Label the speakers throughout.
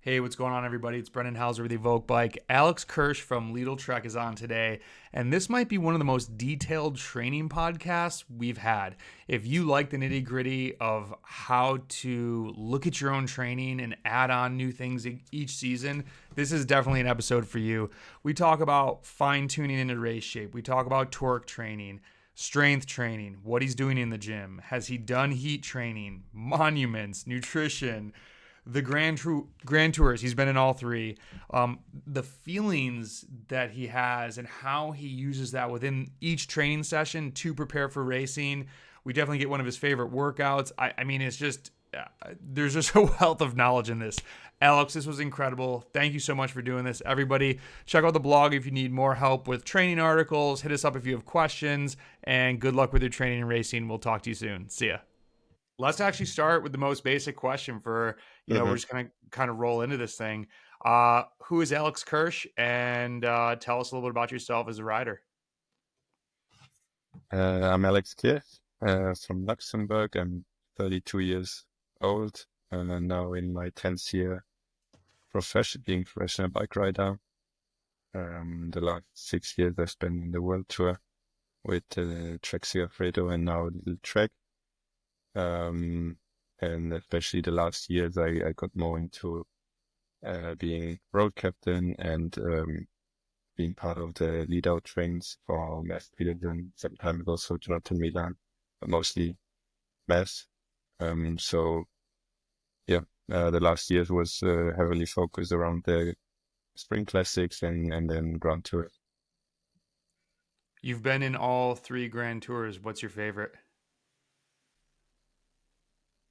Speaker 1: Hey, what's going on, everybody? It's Brendan Hauser with EVOQ Bike. Alex Kirsch from Lidl-Trek is on today, and this might be one of the most detailed training podcasts we've had. If you like the nitty-gritty of how to look at your own training and add on new things each season, this is definitely an episode for you. We talk about fine-tuning into race shape. We talk about torque training, strength training, what he's doing in the gym. Has he done heat training, monuments, nutrition, the Grand Tours? He's been in all three. The feelings that he has and how he uses that within each training session to prepare for racing. We definitely get one of his favorite workouts. I mean, it's just there's just a wealth of knowledge in this. Alex, this was incredible. Thank you so much for doing this. Everybody, check out the blog if you need more help with training articles. Hit us up if you have questions. And good luck with your training and racing. We'll talk to you soon. See ya. Let's actually start with the most basic question for, we're just going to kind of roll into this thing. Who is Alex Kirsch? And tell us a little bit about yourself as a rider.
Speaker 2: I'm Alex Kirsch from Luxembourg. I'm 32 years old and now in my 10th year being professional bike rider. The last 6 years I spent in the world tour with Trek Fredo and now Lidl-Trek. And especially the last years I got more into being road captain and being part of the lead-out trains for Mass and sometimes also Jonathan Milan, but mostly Mass. The last years was heavily focused around the Spring Classics and then Grand Tour.
Speaker 1: You've been in all three Grand Tours. What's your favorite?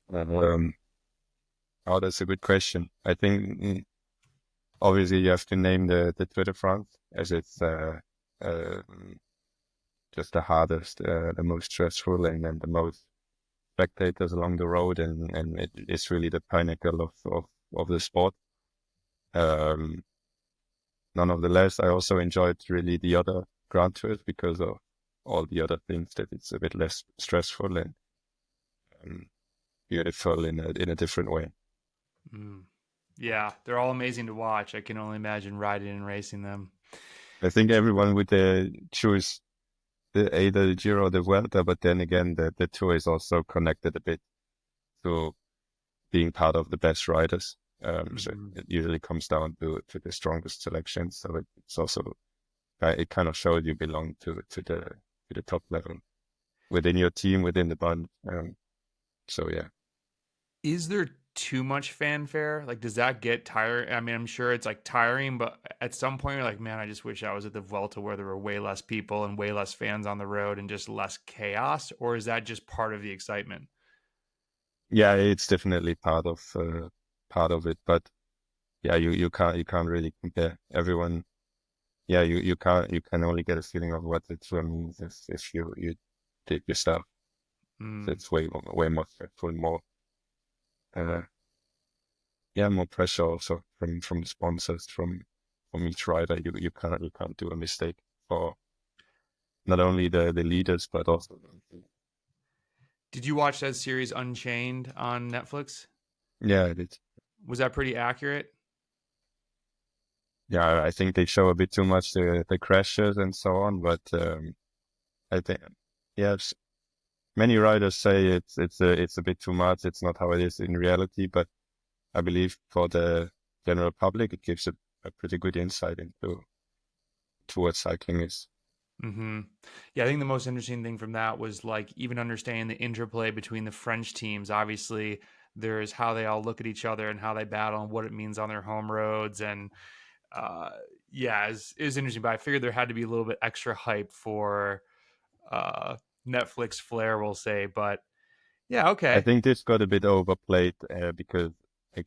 Speaker 2: That's a good question. I think obviously you have to name the Tour de France as it's just the hardest, the most stressful, and then the most spectators along the road, and it's really the pinnacle of the sport. Nonetheless, I also enjoyed really the other Grand Tours because of all the other things that it's a bit less stressful and beautiful in a different way.
Speaker 1: Yeah, they're all amazing to watch. I can only imagine riding and racing them.
Speaker 2: I think everyone would choose either the Giro or the Vuelta, but then again, the Tour is also connected a bit to being part of the best riders. So it usually comes down to the strongest selection. So it's also it kind of shows you belong to the top level within your team, within the band. So yeah.
Speaker 1: Is there too much fanfare? Like, does that get tiring? I mean, I'm sure it's like tiring, but at some point you're like, man, I just wish I was at the Vuelta where there were way less people and way less fans on the road and just less chaos. Or is that just part of the excitement?
Speaker 2: Yeah, it's definitely part of it, but yeah, you can't really compare everyone. Yeah, you can only get a feeling of what the tour means if you did your stuff. It's way more stressful, more more pressure also from the sponsors, from each rider. You can't do a mistake for not only the leaders but also.
Speaker 1: Did you watch that series Unchained on Netflix?
Speaker 2: Yeah, I did.
Speaker 1: Was that pretty accurate?
Speaker 2: Yeah, I think they show a bit too much the crashes and so on, but I think yes, many riders say it's a bit too much. It's not how it is in reality, but I believe for the general public, it gives a pretty good insight into what cycling is.
Speaker 1: Yeah, I think the most interesting thing from that was like even understanding the interplay between the French teams. Obviously, there's how they all look at each other and how they battle and what it means on their home roads. And it was interesting, but I figured there had to be a little bit extra hype for Netflix flair, we'll say. But yeah,
Speaker 2: I
Speaker 1: okay.
Speaker 2: think this got a bit overplayed because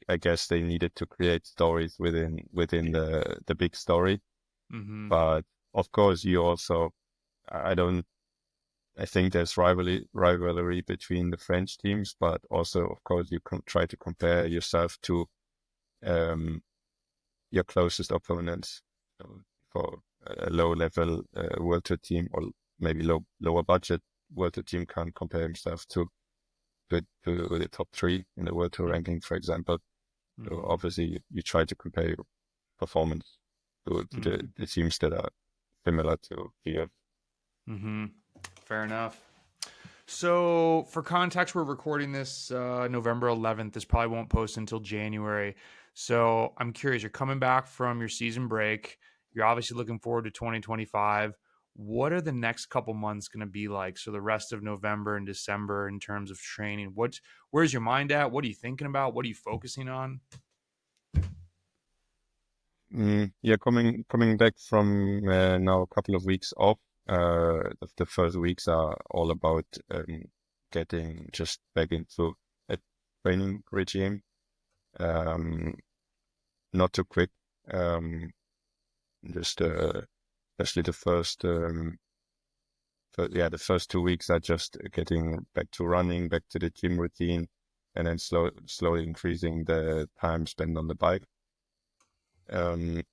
Speaker 2: I guess they needed to create stories within the big story. But of course, you also I think there's rivalry between the French teams, but also of course you can try to compare yourself to your closest opponents. So for a low level World Tour team or maybe lower budget World Tour team can't compare himself to the top three in the World Tour ranking, for example. So
Speaker 1: Mm-hmm.
Speaker 2: obviously you try to compare your performance to
Speaker 1: Mm-hmm.
Speaker 2: the teams that are similar to here.
Speaker 1: Mm-hmm. Fair enough. So, for context, we're recording this November 11th. This probably won't post until January. So, I'm curious, you're coming back from your season break. You're obviously looking forward to 2025. What are the next couple months going to be like? So, the rest of November and December in terms of training, where's your mind at? What are you thinking about? What are you focusing on?
Speaker 2: Yeah, coming back from now a couple of weeks off. The first weeks are all about getting just back into a training regime. Um, Not too quick. Um, just especially the first 2 weeks are just getting back to running, back to the gym routine, and then slowly increasing the time spent on the bike. Um,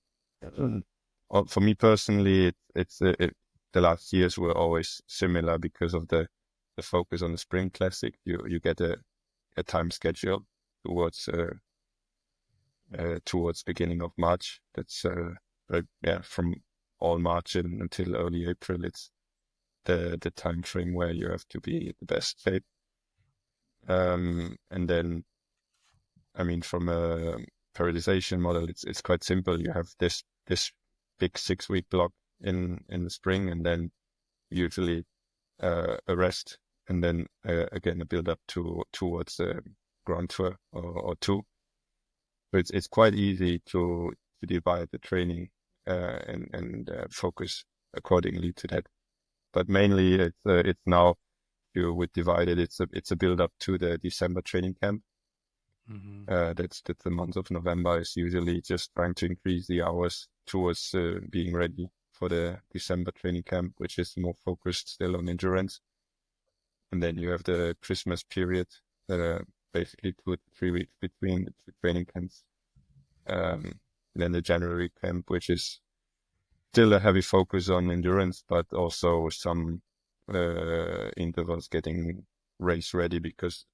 Speaker 2: for me personally, the last years were always similar because of the focus on the Spring Classic. You get a time schedule towards towards beginning of March. That's yeah, from all March until early April. It's the time frame where you have to be in the best shape. And then, I mean, from a periodization model, it's quite simple. You have this big 6 week block in the spring, and then usually a rest, and then again a build up towards the Grand Tour or two. So it's quite easy to divide the training and focus accordingly to that. But mainly it's now you would divide it. It's a build up to the December training camp.
Speaker 1: Mm-hmm.
Speaker 2: That's the month of November is usually just trying to increase the hours towards being ready for the December training camp, which is more focused still on endurance. And then you have the Christmas period, basically 2 to 3 weeks between the two training camps. Then the January camp, which is still a heavy focus on endurance, but also some intervals getting race ready, because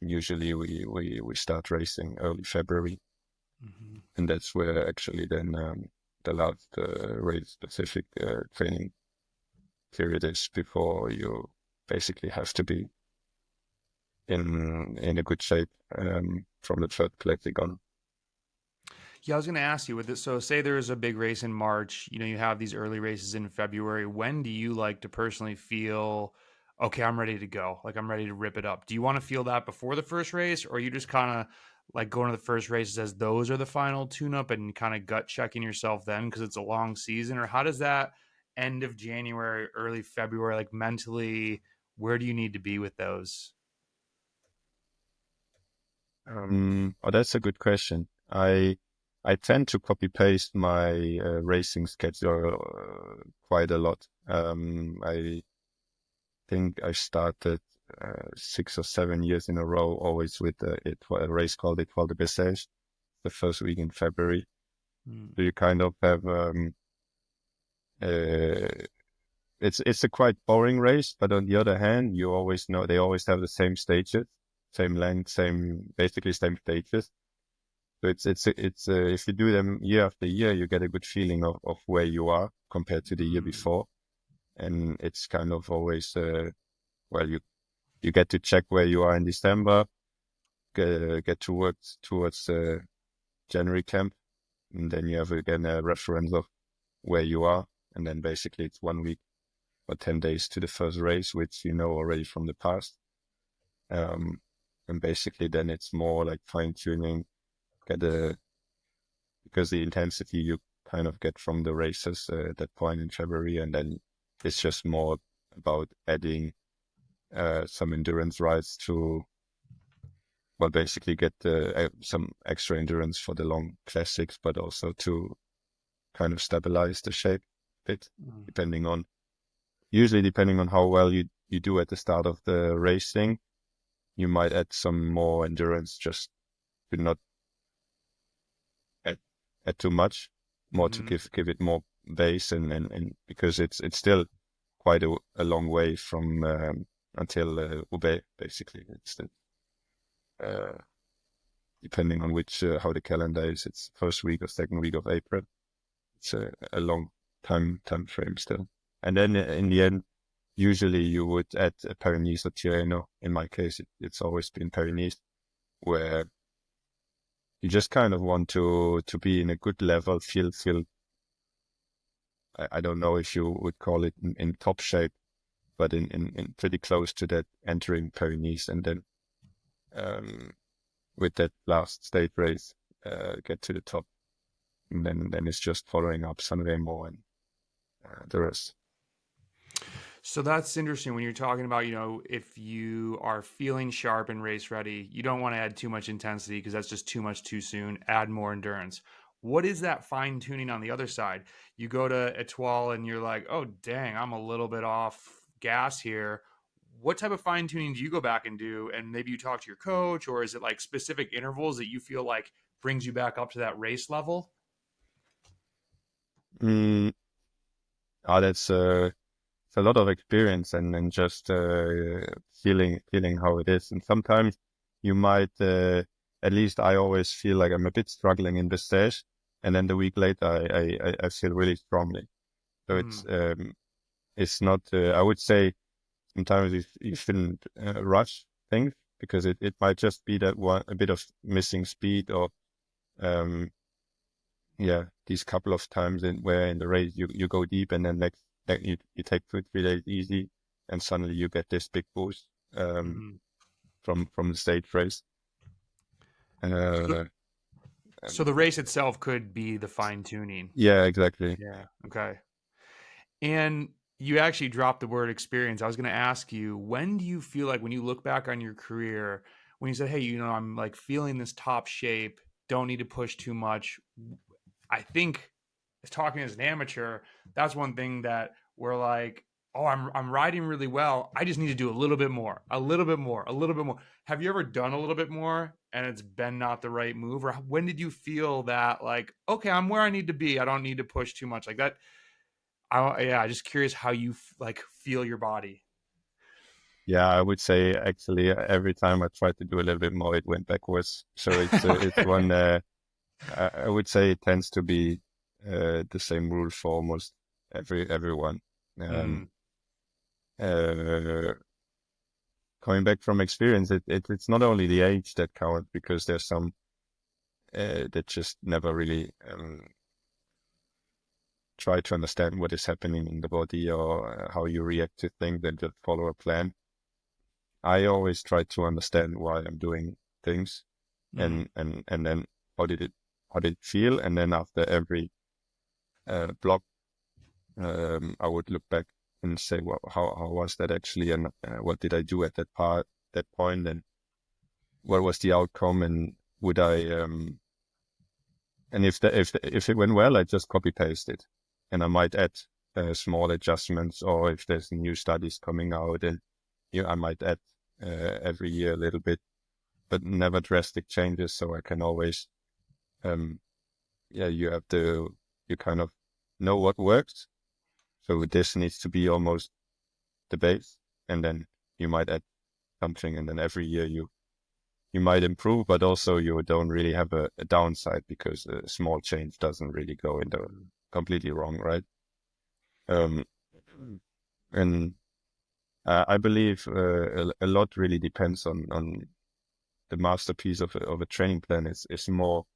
Speaker 2: usually we start racing early February,
Speaker 1: Mm-hmm.
Speaker 2: and that's where actually then the last race specific training period is before you basically have to be in a good shape from the third classic on.
Speaker 1: Yeah, I was going to ask you with this. So, say there is a big race in March. You have these early races in February. When do you like to personally feel, okay, I'm ready to go? Like, I'm ready to rip it up. Do you want to feel that before the first race, or are you just kind of like going to the first races as those are the final tune up and kind of gut checking yourself then because it's a long season? Or how does that end of January, early February, like mentally, where do you need to be with those?
Speaker 2: Oh, that's a good question. I tend to copy paste my racing schedule quite a lot. I think I started 6 or 7 years in a row, always with a race called Étoile de Bessèges, the first week in February.
Speaker 1: Mm.
Speaker 2: So you kind of have uh, it's a quite boring race, but on the other hand, you always know they always have the same stages, same length, basically same stages. So it's if you do them year after year, you get a good feeling of where you are compared to the year
Speaker 1: Mm.
Speaker 2: before, and it's kind of always well, you get to check where you are in December, get to work towards January camp, and then you have again a reference of where you are, and then basically it's 1 week or 10 days to the first race, which you know already from the past. Um, and basically then it's more like fine tuning, get a because the intensity you kind of get from the races at that point in February, and then it's just more about adding some endurance rides to, well, basically get some extra endurance for the long classics, but also to kind of stabilize the shape a bit,
Speaker 1: Mm.
Speaker 2: usually depending on how well you do at the start of the racing, you might add some more endurance just to not add, add too much, more to
Speaker 1: Mm-hmm.
Speaker 2: give it more base, and because it's still quite a long way from until Roubaix, basically. It's the, uh, depending on which how the calendar is. It's first week or second week of April. It's a long time frame still. And then in the end, usually you would add a Pyrenees or Tirreno. In my case, it's always been Pyrenees, where you just kind of want to be in a good level, feel. I don't know if you would call it in top shape, but in pretty close to that entering Pyrenees, and then with that last state race, get to the top, and then it's just following up San Remo and the rest.
Speaker 1: So that's interesting when you're talking about, if you are feeling sharp and race ready, you don't want to add too much intensity because that's just too much too soon. Add more endurance. What is that fine tuning on the other side? You go to Etoile and you're like, oh, dang, I'm a little bit off gas here. What type of fine tuning do you go back and do? And maybe you talk to your coach, or is it like specific intervals that you feel like brings you back up to that race level?
Speaker 2: That's it's a lot of experience and just feeling how it is. And sometimes you might, at least I always feel like I'm a bit struggling in the stage, and then the week later I feel really strongly. So it's not. I would say sometimes you shouldn't rush things, because it might just be that a bit of missing speed, or these couple of times where in the race you go deep, and then you take 2-3 days easy, and suddenly you get this big boost from the stage race.
Speaker 1: So the race itself could be the fine tuning.
Speaker 2: Yeah, exactly.
Speaker 1: Yeah. Okay. And you actually dropped the word experience. I was going to ask you, when do you feel like, when you look back on your career, when you said, hey, I'm like feeling this top shape, don't need to push too much. I think, as talking as an amateur, that's one thing that we're like, oh, I'm riding really well. I just need to do a little bit more. Have you ever done a little bit more and it's been not the right move? Or when did you feel that, like, okay, I'm where I need to be, I don't need to push too much like that? Just curious how you feel your body.
Speaker 2: Yeah, I would say actually every time I tried to do a little bit more, it went backwards. So it's
Speaker 1: Okay.
Speaker 2: it's one. I would say it tends to be the same rule for almost everyone.
Speaker 1: Mm.
Speaker 2: Uh, Coming back from experience, it's not only the age that counts, because there's some that just never really try to understand what is happening in the body, or how you react to things, and just follow a plan. I always try to understand why I'm doing things,
Speaker 1: Mm.
Speaker 2: and then how did it feel, and then after every block, I would look back and say, well, how was that actually, and what did I do at that point, and what was the outcome, and would I and if it went well, I just copy paste it, and I might add small adjustments, or if there's new studies coming out, and I might add every year a little bit, but never drastic changes. So I can always, you kind of know what works. So this needs to be almost the base, and then you might add something, and then every year you might improve, but also you don't really have a downside, because a small change doesn't really go into completely wrong, right? And I believe a lot really depends on the masterpiece of a training plan is more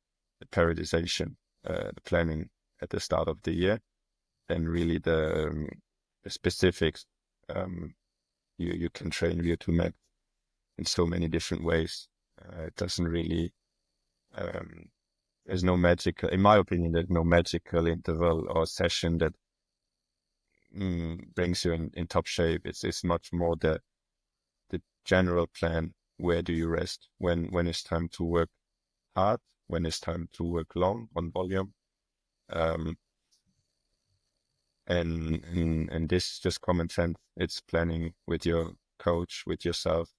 Speaker 2: the periodization, the planning at the start of the year, than really the specifics. You can train VO2 max in so many different ways. It doesn't really. There's no magical, in my opinion, there's no magical interval or session that brings you in top shape. It's much more the general plan. Where do you rest? When it's time to work hard? When it's time to work long on volume? And this is just common sense. It's planning with your coach, with yourself,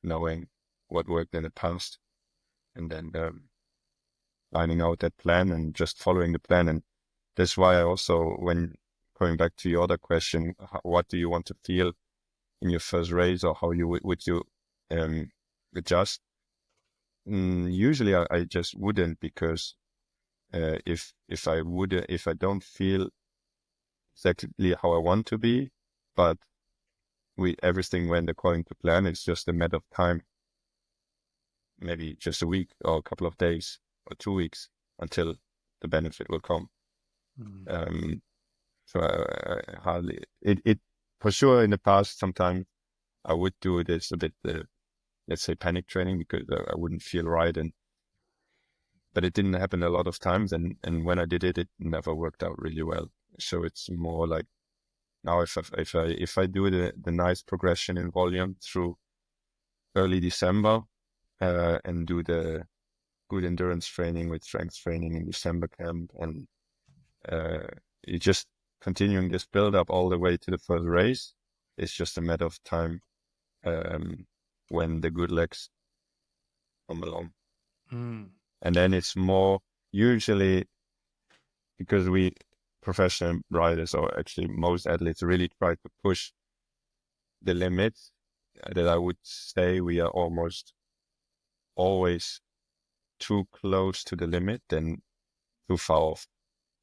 Speaker 2: knowing what worked in the past, and then lining out that plan and just following the plan. And that's why I also, when going back to your other question, what do you want to feel in your first race, or how would you adjust? Usually I just wouldn't, because if I don't feel exactly how I want to be, but everything went according to plan, it's just a matter of time, maybe just a week or a couple of days or 2 weeks until the benefit will come.
Speaker 1: Mm.
Speaker 2: So I hardly it for sure. In the past, sometimes I would do this a bit, let's say, panic training, because I wouldn't feel right, but it didn't happen a lot of times, and when I did it, it never worked out really well. So it's more like now, if I do the nice progression in volume through early December, and do the good endurance training with strength training in December camp, and you just continuing this build up all the way to the first race, it's just a matter of time, when the good legs come along.
Speaker 1: Mm.
Speaker 2: And then it's more usually, because we professional riders, or actually most athletes, really try to push the limits, that I would say we are almost always too close to the limit than too far off.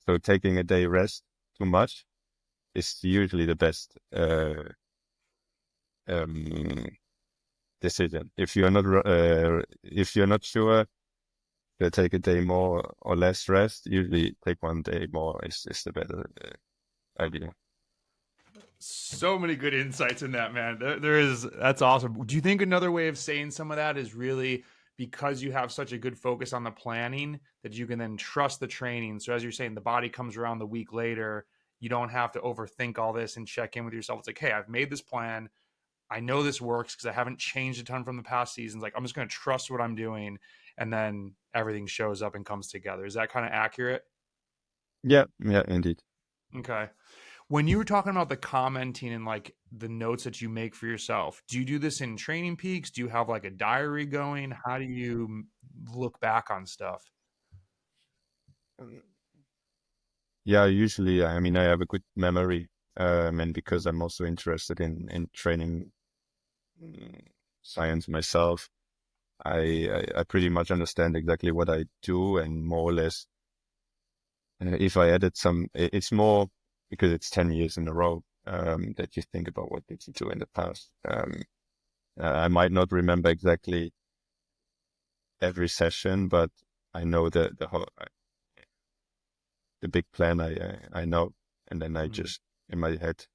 Speaker 2: So taking a day rest too much is usually the best um, decision. If you're not sure to take a day more or less rest, usually take one day more is the better idea.
Speaker 1: So many good insights in that, man. That's awesome. Do you think another way of saying some of that is really because you have such a good focus on the planning that you can then trust the training? So as you're saying, the body comes around the week later, you don't have to overthink all this and check in with yourself. It's like, hey, I've made this plan. I know this works because I haven't changed a ton from the past seasons. Like, I'm just going to trust what I'm doing, and then everything shows up and comes together. Is that kind of accurate?
Speaker 2: Yeah, yeah, indeed.
Speaker 1: Okay. When you were talking about the commenting and like the notes that you make for yourself, do you do this in Training Peaks? Do you have like a diary going? How do you look back on stuff?
Speaker 2: Yeah, usually, I mean, I have a good memory, and because I'm also interested in training, mm, science myself, I pretty much understand exactly what I do, and more or less, if I added some, it's more because it's 10 years in a row, that you think about what did you do in the past. I might not remember exactly every session, but I know the big plan. I know, and then I
Speaker 1: Mm.
Speaker 2: just in my head.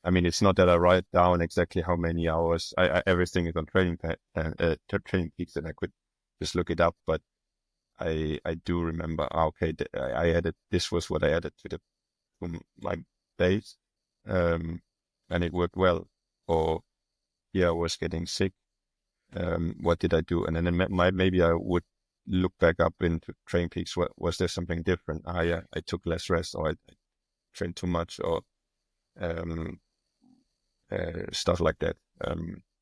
Speaker 2: I mean, it's not that I write down exactly how many hours. Everything is on Training Peaks, and I could just look it up. But I do remember. Okay, I added, this was what I added to my base, and it worked well. Or yeah, I was getting sick. What did I do? And then maybe I would look back up into Training Peaks. Was there something different? Yeah, I took less rest, or I trained too much, or um, stuff like that.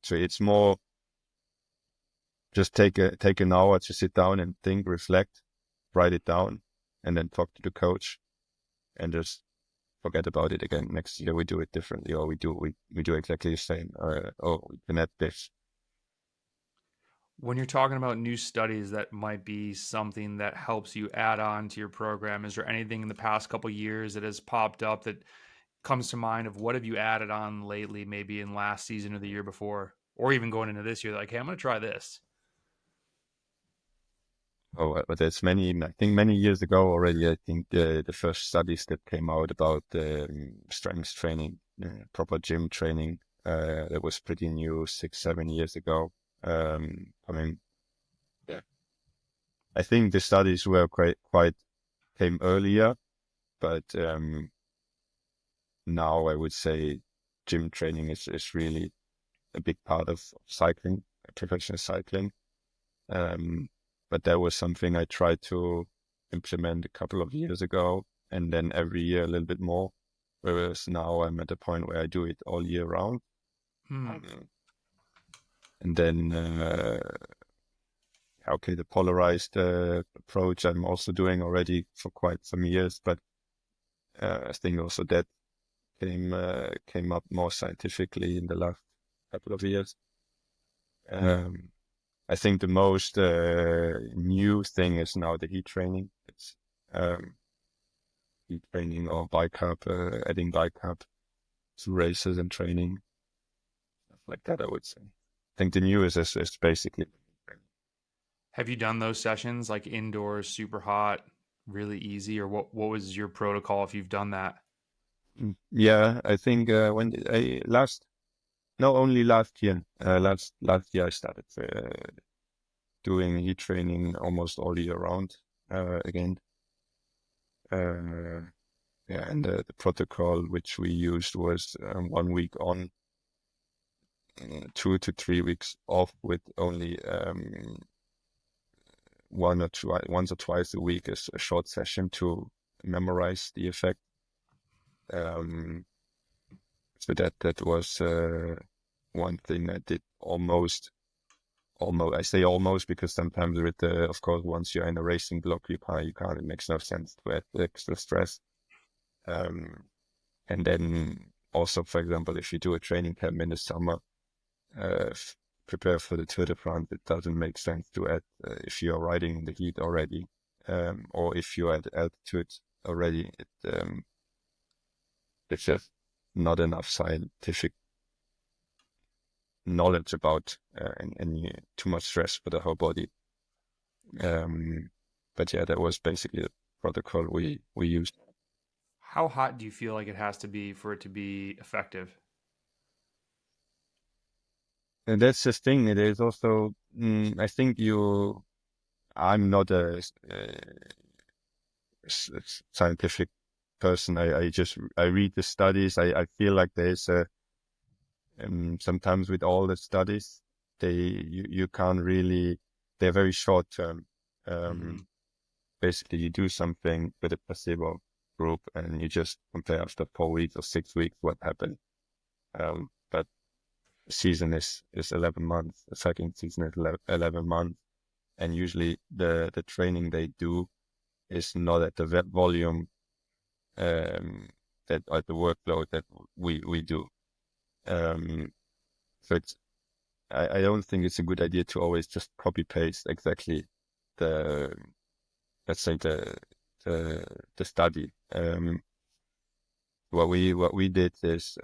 Speaker 2: So it's more just take an hour to sit down and think, reflect, write it down, and then talk to the coach, and just forget about it again. Next year we do it differently, or we do exactly the same, or we can add this.
Speaker 1: When you're talking about new studies that might be something that helps you add on to your program, is there anything in the past couple of years that has popped up that comes to mind of what have you added on lately, maybe in last season or the year before, or even going into this year? Like, hey, I'm going to try this.
Speaker 2: Oh, but there's many. I think many years ago already. I think the first studies that came out about strength training, proper gym training, that was pretty new, 6, 7 years ago. I mean, yeah, I think the studies were quite came earlier, but now I would say gym training is really a big part of cycling, professional cycling. Um, but that was something I tried to implement a couple of years ago, and then every year a little bit more. Whereas now I'm at a point where I do it all year round.
Speaker 1: Hmm.
Speaker 2: Um, and then, okay, the polarized approach I'm also doing already for quite some years, but I think also that came up more scientifically in the last couple of years. Um, I think the most new thing is now the heat training. It's heat training or bicarb, adding bicarb to races and training, stuff like that, I would say. I think the newest is basically.
Speaker 1: Have you done those sessions like indoors, super hot, really easy, or what was your protocol if you've done that?
Speaker 2: Yeah, I think when did I last? No, only last year. Last year I started doing heat training almost all year round again. Yeah, and the protocol which we used was 1 week on, 2 to 3 weeks off, with only once or twice a week is a short session to memorize the effect. So that was one thing I did almost. I say almost because sometimes with the, of course, once you're in a racing block, you can't. It makes no sense to add the extra stress. And then also, for example, if you do a training camp in the summer, prepare for the Tour de France, it doesn't make sense to add if you're riding in the heat already, or if you're at altitude already. It's just not enough scientific knowledge about and too much stress for the whole body. But yeah, that was basically the protocol we used.
Speaker 1: How hot do you feel like it has to be for it to be effective?
Speaker 2: And that's the thing. It is also, I think I'm not a scientific person. I read the studies. I feel like there's sometimes with all the studies, you can't really, they're very short term. Basically, you do something with a placebo group and you just compare after 4 weeks or 6 weeks what happened. But the season is 11 months. The cycling season is 11 months. And usually the training they do is not at the volume that at the workload that we do. So I don't think it's a good idea to always just copy paste exactly the, let's say the study. What we did is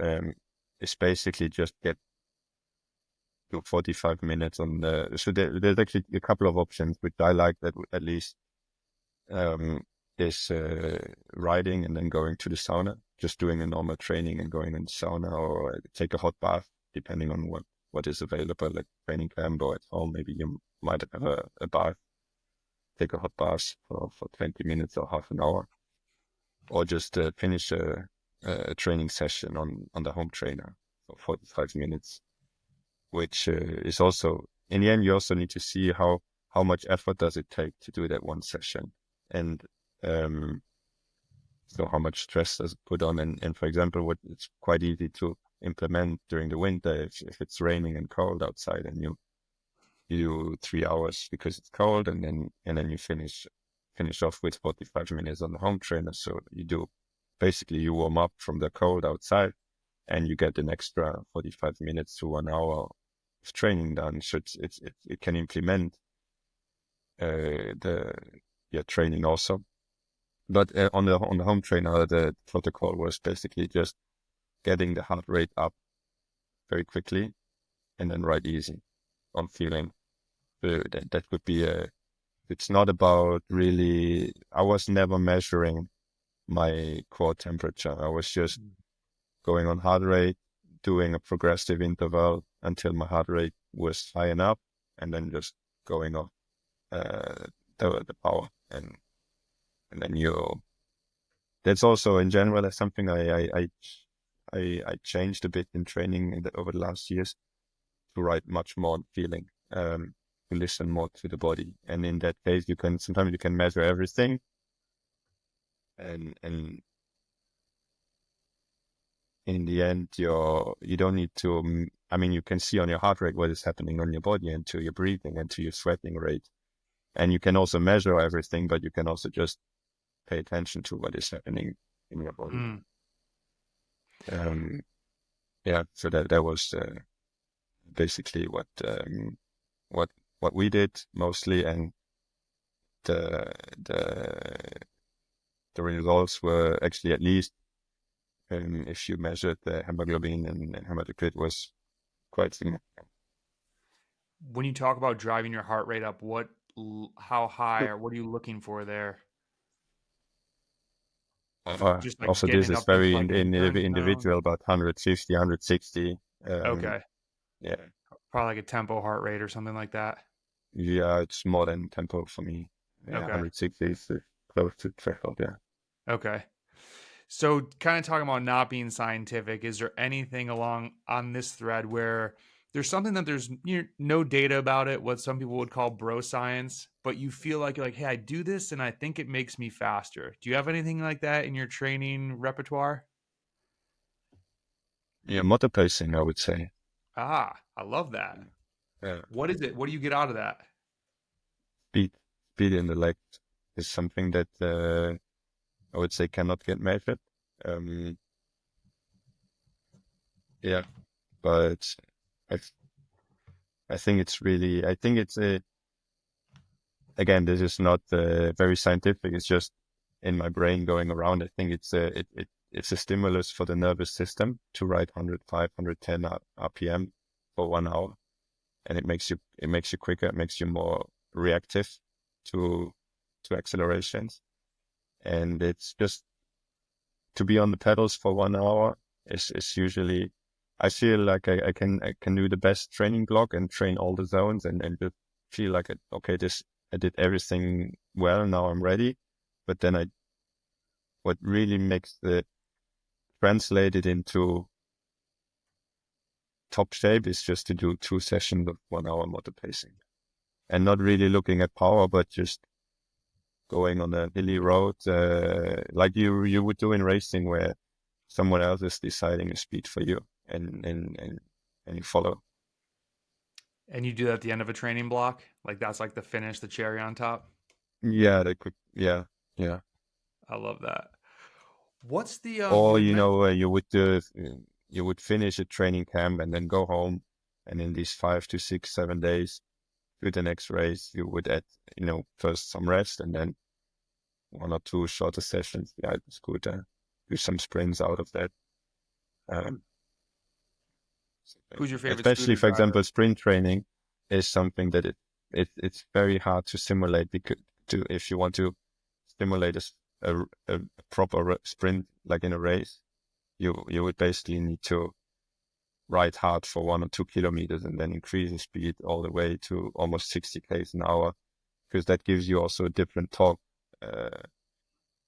Speaker 2: basically just get to 45 minutes on so there's actually a couple of options which I like, that at least is riding and then going to the sauna, just doing a normal training and going in the sauna, or take a hot bath depending on what is available, like training camp or at home. Maybe you might have a bath, take a hot bath for 20 minutes or half an hour, or just finish a training session on the home trainer for 45 minutes, which is also, in the end, you also need to see how much effort does it take to do that one session, and so how much stress does it put on. And for example, it's quite easy to implement during the winter if it's raining and cold outside, and you do 3 hours because it's cold, and then you finish off with 45 minutes on the home trainer. So you warm up from the cold outside, and you get an extra 45 minutes to 1 hour of training done. So it can implement your training also. But on the home trainer, the protocol was basically just getting the heart rate up very quickly and then ride easy on feeling. That would be it's not about really, I was never measuring my core temperature. I was just going on heart rate, doing a progressive interval until my heart rate was high enough, and then just going off the power. And then that's also in general, that's something I changed a bit in training over the last years, to ride much more on feeling, to listen more to the body. And in that case, sometimes you can measure everything, and in the end, you don't need to, you can see on your heart rate what is happening on your body, and to your breathing and to your sweating rate. And you can also measure everything, but you can also just pay attention to what is happening in your body. Yeah, so that was basically what what we did mostly, and the the the results were actually, at least if you measured the hemoglobin and hematocrit, was quite significant.
Speaker 1: When you talk about driving your heart rate up, how high or what are you looking for there? Just like
Speaker 2: Also,
Speaker 1: getting
Speaker 2: this
Speaker 1: it
Speaker 2: is
Speaker 1: up to
Speaker 2: very
Speaker 1: like a certain zone.
Speaker 2: individual, about 150, 160.
Speaker 1: Okay.
Speaker 2: Yeah,
Speaker 1: Probably like a tempo heart rate or something like that.
Speaker 2: yeah, it's more than tempo for me. Yeah,
Speaker 1: Okay.
Speaker 2: 160 is close to threshold. Yeah.
Speaker 1: Okay. So, kind of talking about not being scientific, is there anything along on this thread where there's something that there's no data about it, what some people would call bro science, but you feel like you're like, hey, I do this and I think it makes me faster. Do you have anything like that in your training repertoire?
Speaker 2: Yeah, motor pacing, I would say.
Speaker 1: Ah, I love that.
Speaker 2: Yeah.
Speaker 1: What is it? What do you get out of that?
Speaker 2: Speed, speed in the leg is something that I would say cannot get measured. Um, yeah, but I, I think it's really, I think it's a, again, this is not very scientific. It's just in my brain going around. I think it's a stimulus for the nervous system to ride 105, 110 RPM for 1 hour, and it makes you quicker. It makes you more reactive to accelerations, and it's just to be on the pedals for 1 hour is usually. I feel like I can do the best training block and train all the zones and just feel like okay, this I did everything well. Now I'm ready. But then what really makes the translated into top shape is just to do 2 sessions of 1 hour motor pacing and not really looking at power, but just going on a hilly road, like you would do in racing, where someone else is deciding a speed for you and you follow.
Speaker 1: And you do that at the end of a training block? Like that's like the finish, the cherry on top?
Speaker 2: Yeah, they could. Yeah, yeah.
Speaker 1: I love that. What's the you
Speaker 2: Or
Speaker 1: had mentioned
Speaker 2: you would finish a training camp and then go home, and in these 5 to 6, 7 days to the next race, you would add first some rest and then 1 or 2 shorter sessions. Yeah, it's good. Do some sprints out of that. Um,
Speaker 1: who's your favorite
Speaker 2: Especially,
Speaker 1: scooter
Speaker 2: for example,
Speaker 1: driver?
Speaker 2: sprint training is something that it's very hard to simulate, because if you want to stimulate a proper sprint like in a race, you would basically need to ride hard for 1 or 2 kilometers and then increase the speed all the way to almost 60 k's an hour, because that gives you also a different torque uh,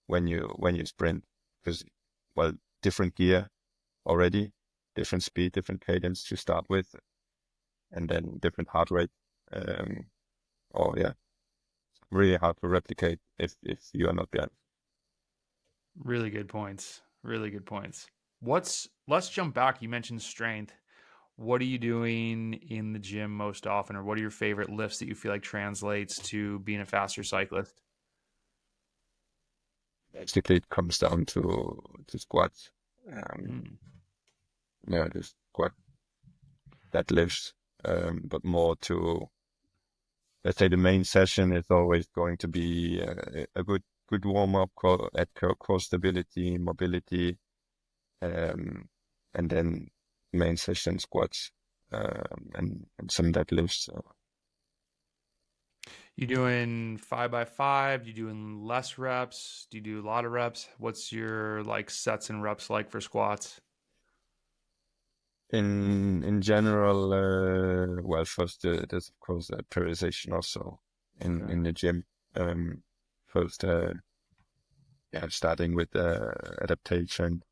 Speaker 2: when you sprint, because well, different gear already, different speed, different cadence to start with, and then different heart rate. Um, or yeah, really hard to replicate if you are not there.
Speaker 1: Really good points. Really good points. Let's jump back. You mentioned strength. What are you doing in the gym most often, or what are your favorite lifts that you feel like translates to being a faster cyclist?
Speaker 2: Basically, it comes down to squats. Um,
Speaker 1: Mm.
Speaker 2: yeah, just squat, deadlifts, but more to, let's say, the main session is always going to be a good warm up at core stability, mobility, um, and then main session squats, and some deadlifts.
Speaker 1: You doing 5 by 5? You doing less reps? Do you do a lot of reps? What's your like sets and reps like for squats?
Speaker 2: In general, well, first there's of course periodization also
Speaker 1: Okay.
Speaker 2: in the gym. Um, First, yeah, starting with adaptation.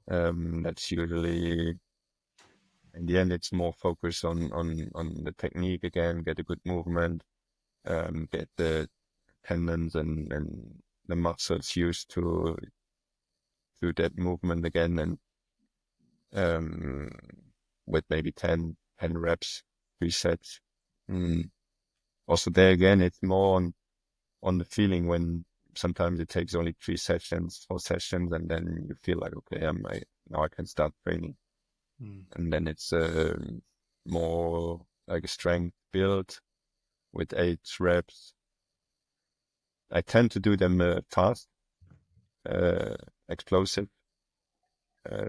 Speaker 2: That's usually, in the end, it's more focused on the technique again, get a good movement, get the tendons and the muscles used to that movement again, and um, with maybe 10 reps, 3 sets. Mm. Also there again, it's more on the feeling, when sometimes it takes only 3 sessions, 4 sessions, and then you feel like, okay, now I can start training.
Speaker 1: Mm.
Speaker 2: And then it's more like a strength build, with 8 reps. I tend to do them fast, explosive,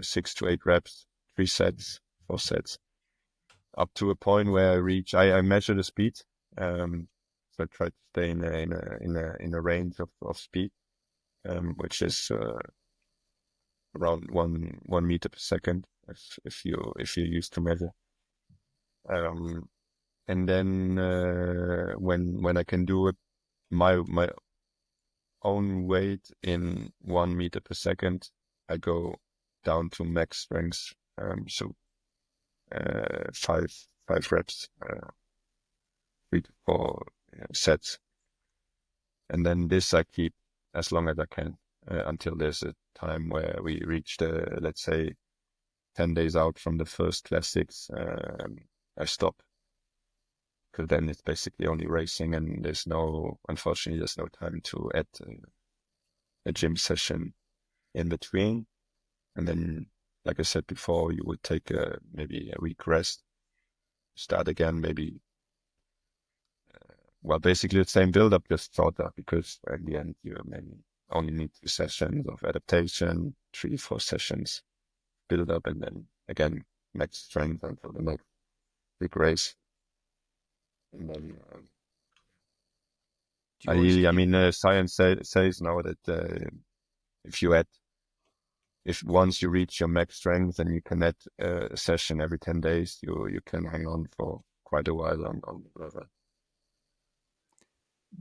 Speaker 2: 6 to 8 reps, 3 sets, 4 sets, up to a point where I reach. I measure the speed, so I try to stay in a range of speed, which is around 1 meter per second, if you're used to measure. And then when I can do it my own weight in 1 meter per second, I go down to max strength. So 5 reps, 3 to 4 sets, and then this I keep as long as I can until there's a time where we reach the, let's say, 10 days out from the first classics. I stop, because then it's basically only racing, and unfortunately, there's no time to add a gym session in between. And then, like I said before, you would take maybe a week rest, start again, maybe, basically the same build-up, just shorter, because in the end, you maybe only need 2 sessions of adaptation, 3, 4 sessions build-up, and then again, max strength until the next big race. And then, ideally, science says now that if once you reach your max strength and you can add a session every 10 days, you can hang on for quite a while on the level.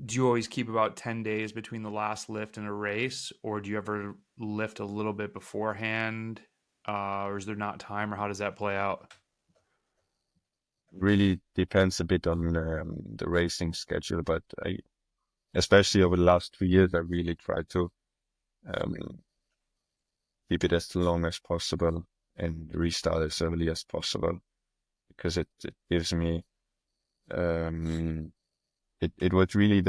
Speaker 1: Do you always keep about 10 days between the last lift and a race, or do you ever lift a little bit beforehand, or is there not time, or how does that play out?
Speaker 2: Really depends a bit on the racing schedule, but especially over the last 2 years, I really try to keep it as long as possible and restart as early as possible, because it gives me it was really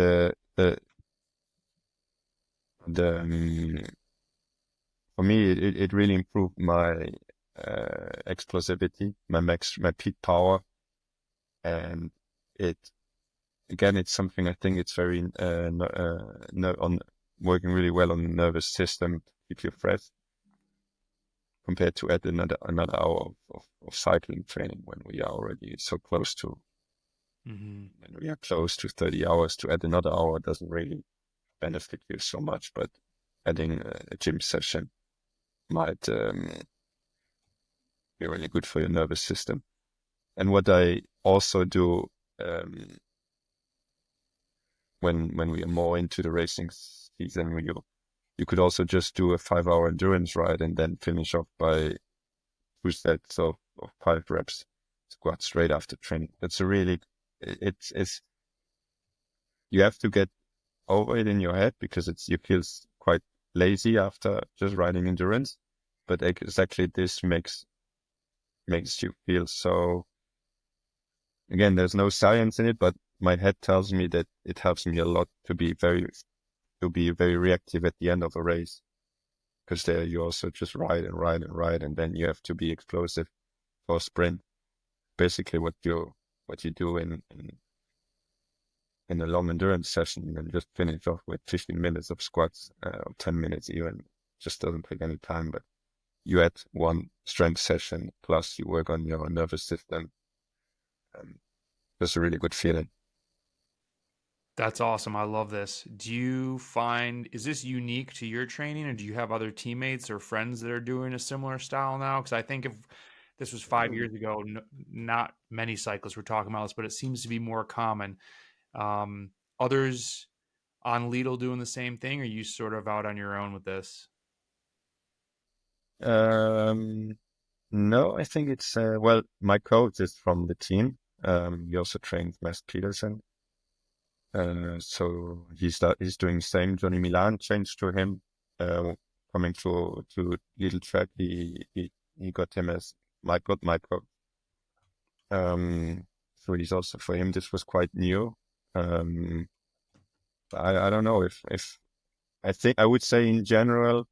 Speaker 2: for me it really improved my explosivity, my peak power, and it's something I think it's very working really well on the nervous system to keep you fresh, compared to add another hour of cycling training when we are already so close to. When we are close to 30 hours, to add another hour doesn't really benefit you so much, but adding a gym session might be really good for your nervous system. And what I also do when we are more into the racing season, you could also just do a 5-hour endurance ride and then finish off by 2 sets of 5 reps squat straight after training. That's it's you have to get over it in your head, because you feel quite lazy after just riding endurance, but exactly this makes you feel so. Again, there's no science in it, but my head tells me that it helps me a lot to be very reactive at the end of a race, because there you also just ride and ride and ride, and then you have to be explosive for a sprint. Basically, what you do in a long endurance session, and just finish off with 15 minutes of squats, or 10 minutes even, just doesn't take any time. But you add one strength session, plus you work on your nervous system. That's a really good feeling.
Speaker 1: That's awesome. I love this. Is this unique to your training, or do you have other teammates or friends that are doing a similar style now? Because I think if this was 5 years ago, not many cyclists were talking about this, but it seems to be more common. Others on Lidl doing the same thing, or are you sort of out on your own with this?
Speaker 2: No, I think it's my coach is from the team. He also trains Mads Peterson. So he's doing the same. Johnny Milan changed to him. Coming to Lidl-Trek, he got him as my coach. So he's also, for him, this was quite new. I don't know if I think I would say in general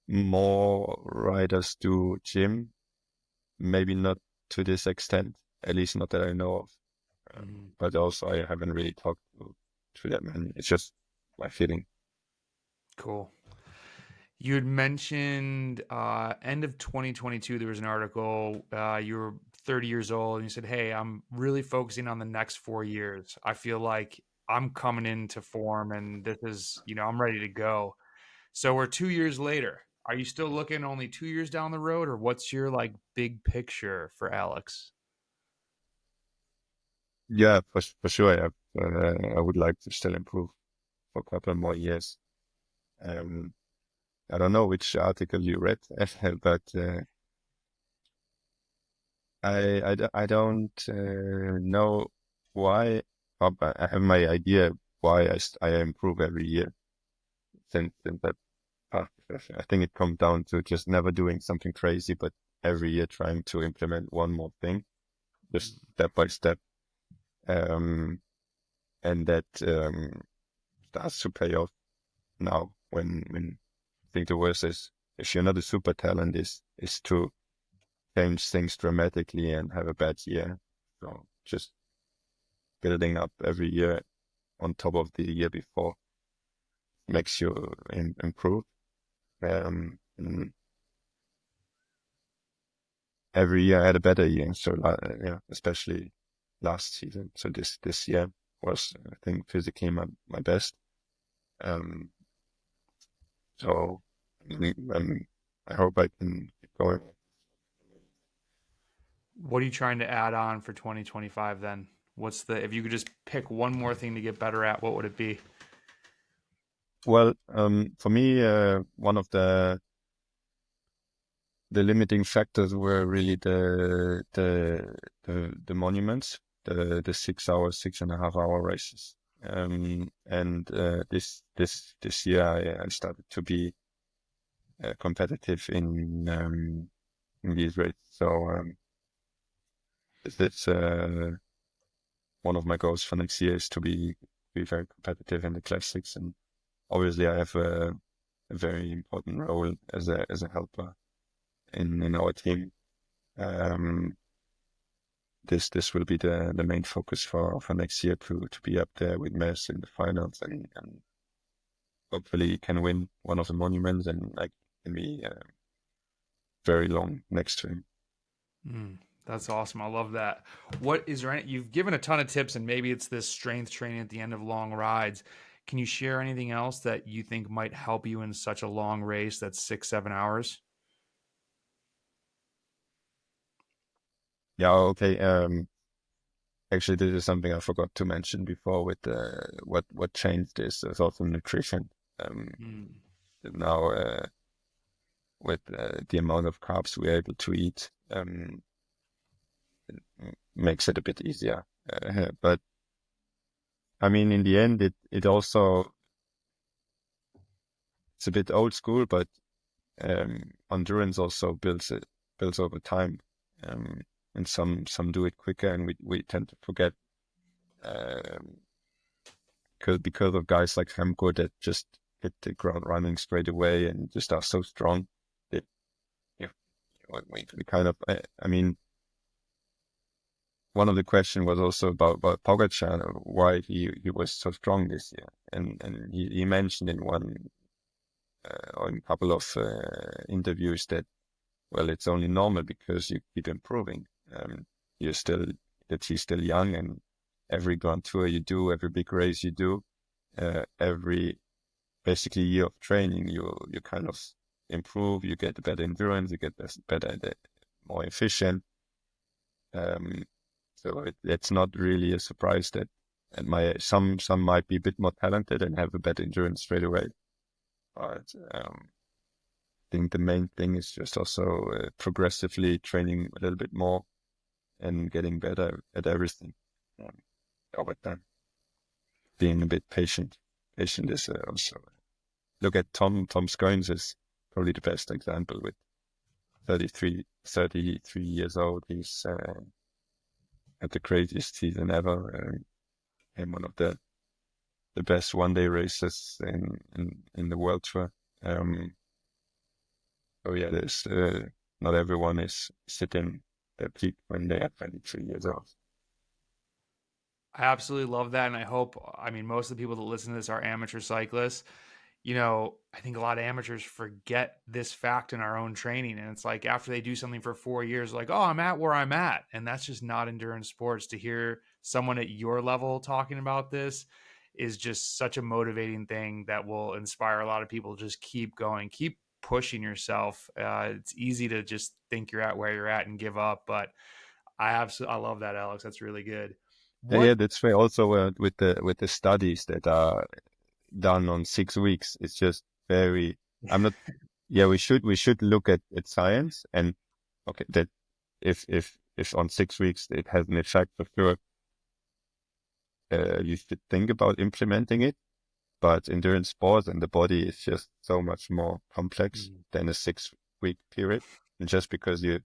Speaker 2: more riders do gym, maybe not to this extent, at least not that I know of. But also I haven't really talked to that many. It's just my feeling.
Speaker 1: Cool. You had mentioned end of 2022, there was an article. You were 30 years old and you said, hey, I'm really focusing on the next 4 years. I feel like I'm coming into form and this is, I'm ready to go. So we're 2 years later. Are you still looking only 2 years down the road, or what's your like big picture for Alex?
Speaker 2: Yeah, for sure. I would like to still improve for a couple more years. Um, I don't know which article you read, but I don't know why. But I have my idea why I improve every year since that past session. I think it comes down to just never doing something crazy, but every year trying to implement one more thing, just step by step. Um, and that starts to pay off now when I think the worst is if you're not a super talent is to change things dramatically and have a bad year. So just building up every year on top of the year before makes you improve. And every year I had a better year. So yeah, especially last season. So this year was I think physically my best. Um, so I hope I can keep going.
Speaker 1: What are you trying to add on for 2025 then? If you could just pick one more thing to get better at, what would it be?
Speaker 2: Well, for me, one of the limiting factors were really the monuments, the 6 hour, 6.5 hour races. And this year I started to be competitive in these races. So it's one of my goals for next year is to be very competitive in the classics. And obviously I have a very important role as a helper in our team. Um, this will be the main focus for next year to be up there with Mess in the finals and hopefully can win one of the monuments and I can be very long next to him.
Speaker 1: Mm, that's awesome. I love that. You've given a ton of tips, and maybe it's this strength training at the end of long rides. Can you share anything else that you think might help you in such a long race that's 6, 7 hours?
Speaker 2: Yeah, okay. Actually, this is something I forgot to mention before with what changed is also nutrition. Um,
Speaker 1: Mm,
Speaker 2: now with the amount of carbs we're able to eat, makes it a bit easier. But I mean, in the end, it also it's a bit old school, but endurance also builds over time, um, and some do it quicker, and we tend to forget um, because of guys like Hamko that just hit the ground running straight away and just are so strong that you know, we kind of I mean. One of the questions was also about Pogacar, why he was so strong this year, and he mentioned in one or in a couple of interviews that well, it's only normal because you keep improving. You're still that he's still young, and every Grand Tour you do, every big race you do, every basically year of training, you kind of improve. You get better endurance, you get better, more efficient. Um, so it's not really a surprise that and some might be a bit more talented and have a better endurance straight away. But I think the main thing is just also progressively training a little bit more and getting better at everything over time. Being a bit patient. Patient is also look at Tom Scoins is probably the best example with 33 years old. He's had the craziest season ever and one of the best one-day races in the World Tour. So yeah, there's not everyone is sitting their peak when they are 23 years old.
Speaker 1: I absolutely love that. And I hope, I mean, most of the people that listen to this are amateur cyclists. I think a lot of amateurs forget this fact in our own training. And it's like after they do something for 4 years, like, oh, I'm at where I'm at. And that's just not endurance sports. To hear someone at your level talking about this is just such a motivating thing that will inspire a lot of people to just keep going, keep pushing yourself. It's easy to just think you're at where you're at and give up. But I love that, Alex. That's really good. What
Speaker 2: Yeah, that's why also with the studies that are done on 6 weeks, it's just very. I'm not. Yeah, we should look at science and okay that if on 6 weeks it has an effect for sure, you should think about implementing it. But endurance sports and the body is just so much more complex than a 6 week period. And just because you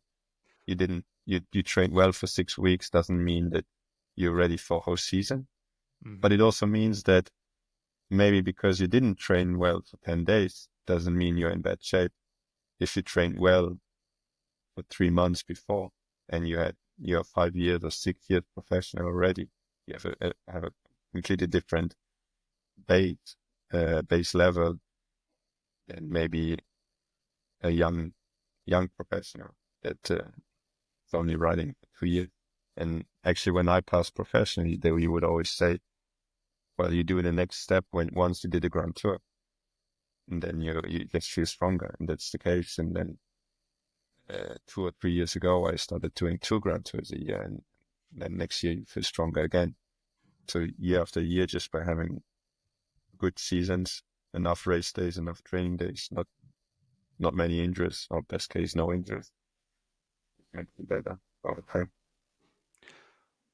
Speaker 2: didn't you trained well for 6 weeks doesn't mean that you're ready for a whole season. But it
Speaker 1: Mhm.
Speaker 2: also means that maybe because you didn't train well for 10 days doesn't mean you're in bad shape. If you trained well for 3 months before and you're 5 years or 6 years professional already, you have a completely different base base level than maybe a young professional that is only riding for 2 years. And actually, when I passed professionally, they you would always say, "Well, you do the next step when once you did the Grand Tour, and then you just feel stronger." And that's the case. And then 2 or 3 years ago, I started doing 2 Grand Tours a year, and then next year you feel stronger again. So year after year, just by having good seasons, enough race days, enough training days, not many injuries, or best case, no injuries, makes it better over time.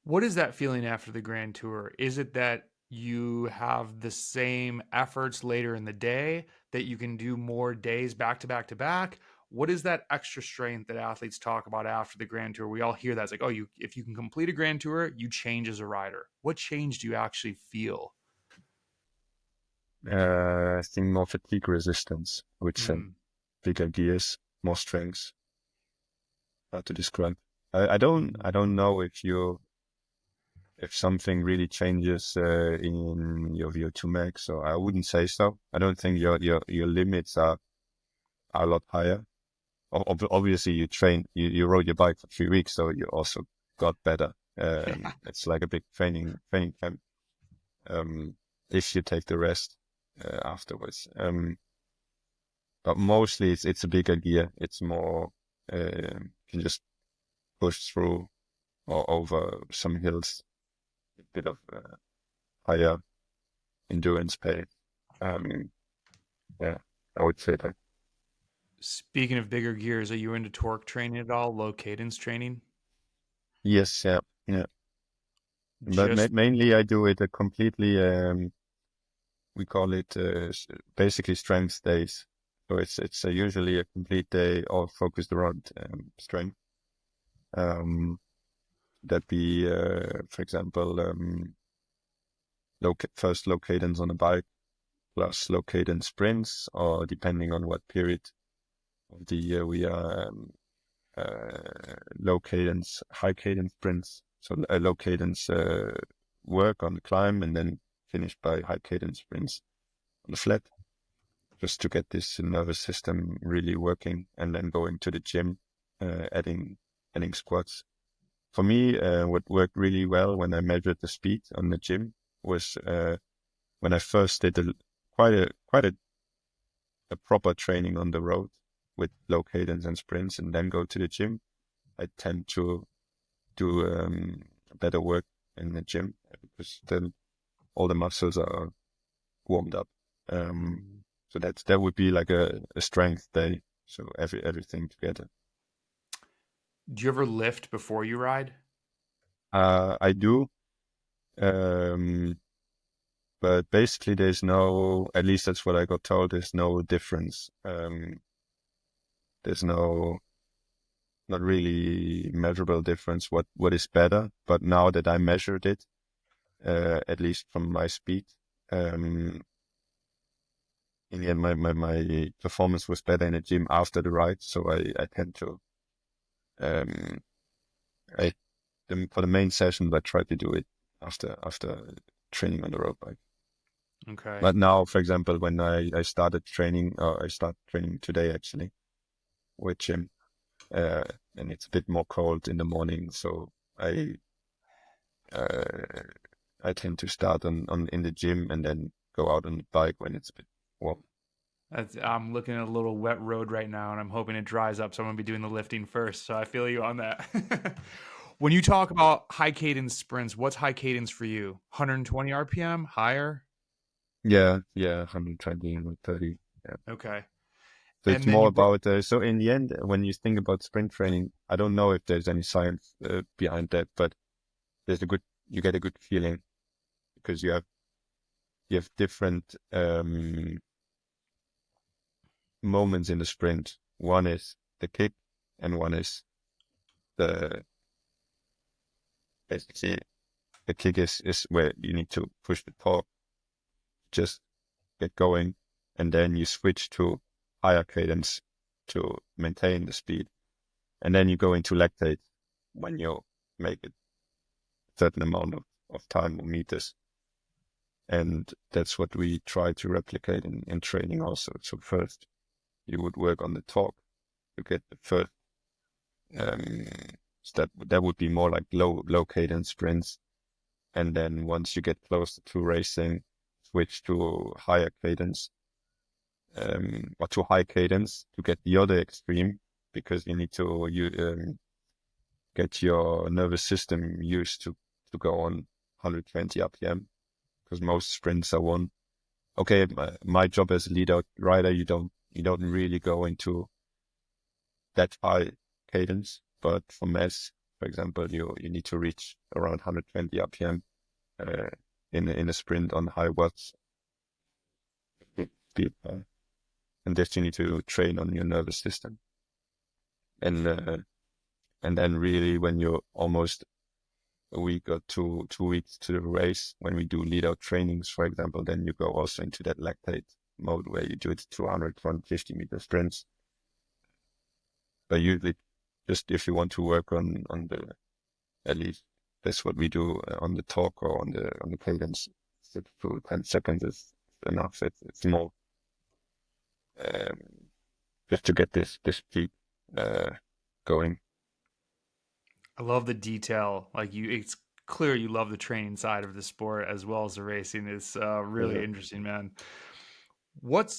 Speaker 1: What is that feeling after the Grand Tour? Is it that you have the same efforts later in the day, that you can do more days back to back to back? What is that extra strength that athletes talk about after the Grand Tour? We all hear that. It's like, oh, if you can complete a Grand Tour, you change as a rider. What change do you actually feel?
Speaker 2: I think more fatigue resistance, I would say.
Speaker 1: Mm,
Speaker 2: Bigger gears, more strength. Hard to describe. I don't know if something really changes in your VO2 max, so I wouldn't say so. I don't think your limits are a lot higher. Obviously, you rode your bike for 3 weeks, so you also got better. It's like a big training camp. Um, if you take the rest afterwards. But mostly it's a bigger gear. It's more you can just push through or over some hills, a bit of higher endurance pace. Um, yeah, I would say that.
Speaker 1: Speaking of bigger gears, are you into torque training at all? Low cadence training?
Speaker 2: Yes, yeah, yeah. But
Speaker 1: Just
Speaker 2: mainly I do it a completely. We call it basically strength days. So it's usually a complete day all focused around strength. Um, that be, for example, first low cadence on a bike plus low cadence sprints, or depending on what period of the year we are, low cadence, high cadence sprints. So a low cadence work on the climb and then finish by high cadence sprints on the flat, just to get this nervous system really working, and then going to the gym, adding squats. For me, what worked really well when I measured the speed on the gym was when I first did quite a proper training on the road with low cadence and sprints, and then go to the gym. I tend to do better work in the gym because then all the muscles are warmed up. So that would be like a strength day. So everything together.
Speaker 1: do you ever lift before you ride?
Speaker 2: I do. Um, but basically there's no, at least that's what I got told, there's no difference. There's not really measurable difference what is better. But now that I measured it, at least from my speed, in the end, my performance was better in the gym after the ride. So I tend to, um, I, for the main sessions, I try to do it after training on the road bike.
Speaker 1: Okay.
Speaker 2: But now, for example, when I started training, I start training today actually with gym, and it's a bit more cold in the morning, so uh, I tend to start on in the gym and then go out on the bike when it's a bit warm.
Speaker 1: I'm looking at a little wet road right now, and I'm hoping it dries up. So I'm gonna be doing the lifting first. So I feel you on that. When you talk about high cadence sprints, what's high cadence for you? 120 RPM, higher?
Speaker 2: Yeah, 120, 130. Yeah.
Speaker 1: Okay.
Speaker 2: So it's
Speaker 1: And then
Speaker 2: more
Speaker 1: you brought,
Speaker 2: about, so in the end, when you think about sprint training, I don't know if there's any science behind that, but you get a good feeling because you have different moments in the sprint. One is the kick, and one is the basically the kick is where you need to push the torque, just get going, and then you switch to higher cadence to maintain the speed, and then you go into lactate when you make a certain amount of time or meters. And that's what we try to replicate in training also. So first you would work on the torque to get the first um, step. That would be more like low cadence sprints. And then once you get closer to racing, switch to higher cadence, or to high cadence to get the other extreme, because you need to get your nervous system used to go on 120 RPM, because most sprints are one. Okay, my job as a lead out rider, you don't really go into that high cadence, but for mass, for example, you need to reach around 120 RPM uh, in a sprint on high watts speed, and this you need to train on your nervous system, and and then really when you're almost a week or 2 weeks to the race, when we do lead out trainings, for example, then you go also into that lactate mode where you do it 200, 150-meter sprints. But usually, just if you want to work on the, at least that's what we do on the talk or on the cadence. 6 to 10 seconds is enough. It's more um, just to get this peak uh, going.
Speaker 1: I love the detail. Like it's clear you love the training side of the sport as well as the racing. It's really
Speaker 2: Yeah.
Speaker 1: interesting, man.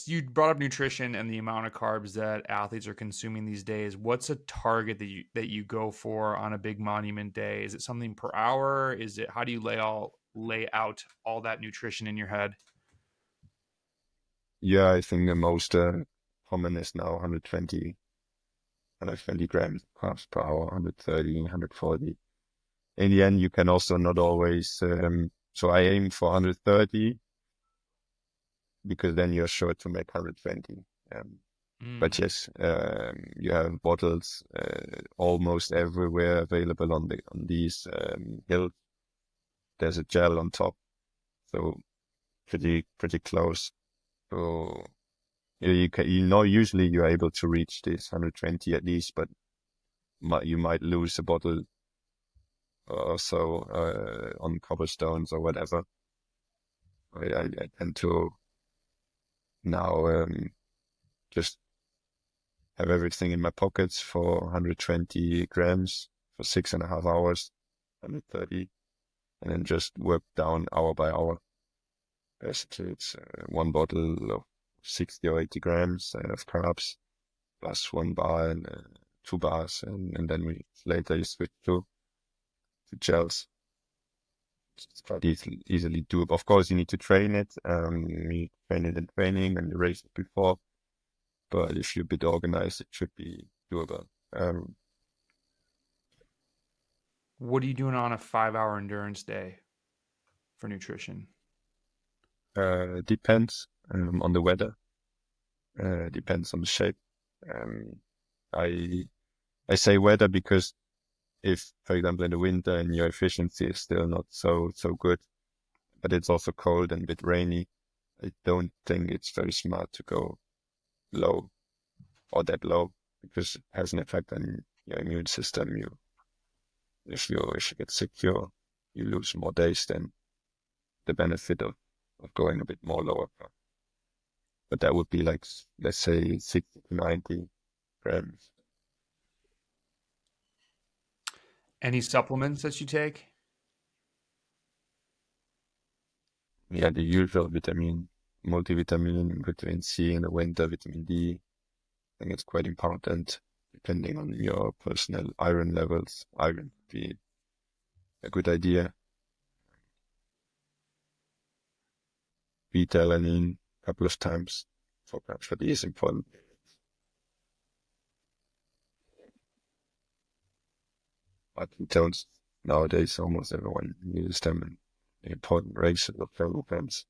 Speaker 1: You brought up nutrition and the amount of carbs that athletes are consuming these days. What's a target that you go for on a big monument day? Is it something per hour? How do you lay out all that nutrition in your head?
Speaker 2: Yeah, I think the most common is now 120 grams carbs per hour, 130, 140. In the end, you can also not always, so I aim for 130 because then you're sure to make 120. But
Speaker 1: Mm.
Speaker 2: yes, you have bottles almost everywhere available on these hills. There's a gel on top, so pretty close. So usually you're able to reach this 120 at least, but you might lose a bottle or so on cobblestones or whatever. I tend to now just have everything in my pockets for 120 grams for 6.5 hours, 130, and then just work down hour by hour. Basically, it's one bottle of 60 or 80 grams of carbs plus one bar and 2 bars, and then later you switch to gels. It's quite easily doable. Of course, you need to train it. You train it in training and you race it before. But if you're a bit organized, it should be doable.
Speaker 1: What are you doing on a 5 hour endurance day for nutrition?
Speaker 2: Depends on the weather. Depends on the shape. Um, I I say weather because if, for example, in the winter and your efficiency is still not so good, but it's also cold and a bit rainy, I don't think it's very smart to go low or that low because it has an effect on your immune system. If you get sick, you lose more days than the benefit of going a bit more lower. But that would be like, let's say 60 to 90 grams.
Speaker 1: Any supplements that you take?
Speaker 2: Yeah, the usual multivitamin, vitamin C in the winter, vitamin D. I think it's quite important depending on your personal iron levels. Iron would be a good idea. Beta-alanine a couple of times for D is important. But ketones nowadays almost everyone uses them in important races or events.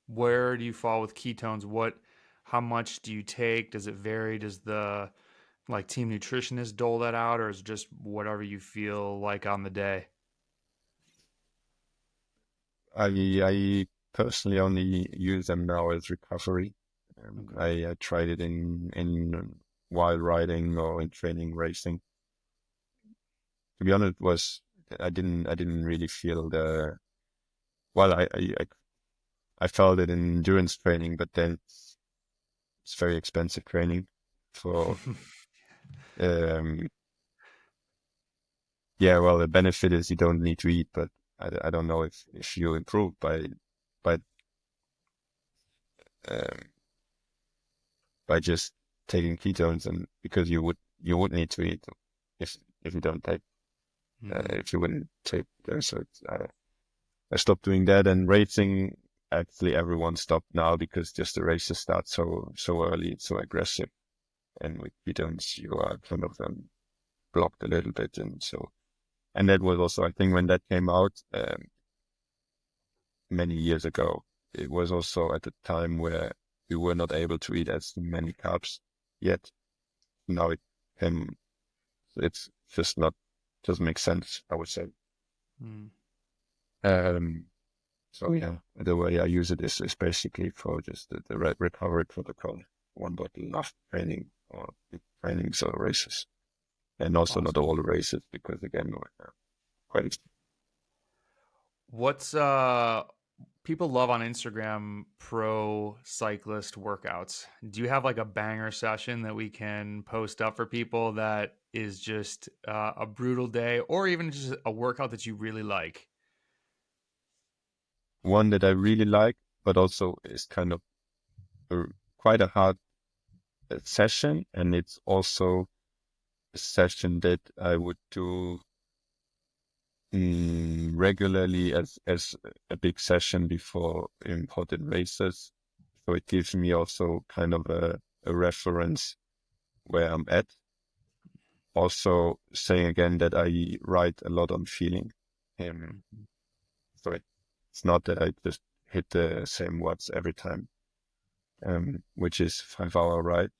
Speaker 1: Where do you fall with ketones? How much do you take? Does it vary? Does the team nutritionist dole that out, or is it just whatever you feel like on the day?
Speaker 2: I personally only use them now as recovery.
Speaker 1: Okay.
Speaker 2: I tried it in while riding or in training racing. To be honest, I didn't really feel I felt it in endurance training, but then it's very expensive training for um yeah, well, the benefit is you don't need to eat, but I don't know if you improve by um by just taking ketones, and because you would need to eat if you don't take
Speaker 1: Mhm.
Speaker 2: if you wouldn't take those. So I stopped doing that, and racing actually everyone stopped now because just the races start so early, it's so aggressive, and with ketones you are kind of blocked a little bit, and that was also, I think, when that came out many years ago. It was also at the time where we were not able to eat as many carbs yet. Now it's just not, doesn't make sense, I would say.
Speaker 1: Mm.
Speaker 2: Um, so yeah, the way I use it is basically for just the recovery protocol, one bottle after training or trainings or races, and also not
Speaker 1: Awesome.
Speaker 2: all the races because again, we're quite.
Speaker 1: What's people love on Instagram pro cyclist workouts. Do you have like a banger session that we can post up for people that is just a brutal day, or even just a workout that you really like?
Speaker 2: One that I really like, but also is kind of a, quite a hard session, and it's also a session that I would do regularly as a big session before important races. So it gives me also kind of a reference where I'm at. Also saying again that I write a lot on feeling. Um,
Speaker 1: Mhm.
Speaker 2: so it's not that I just hit the same watts every time, which is 5 hour ride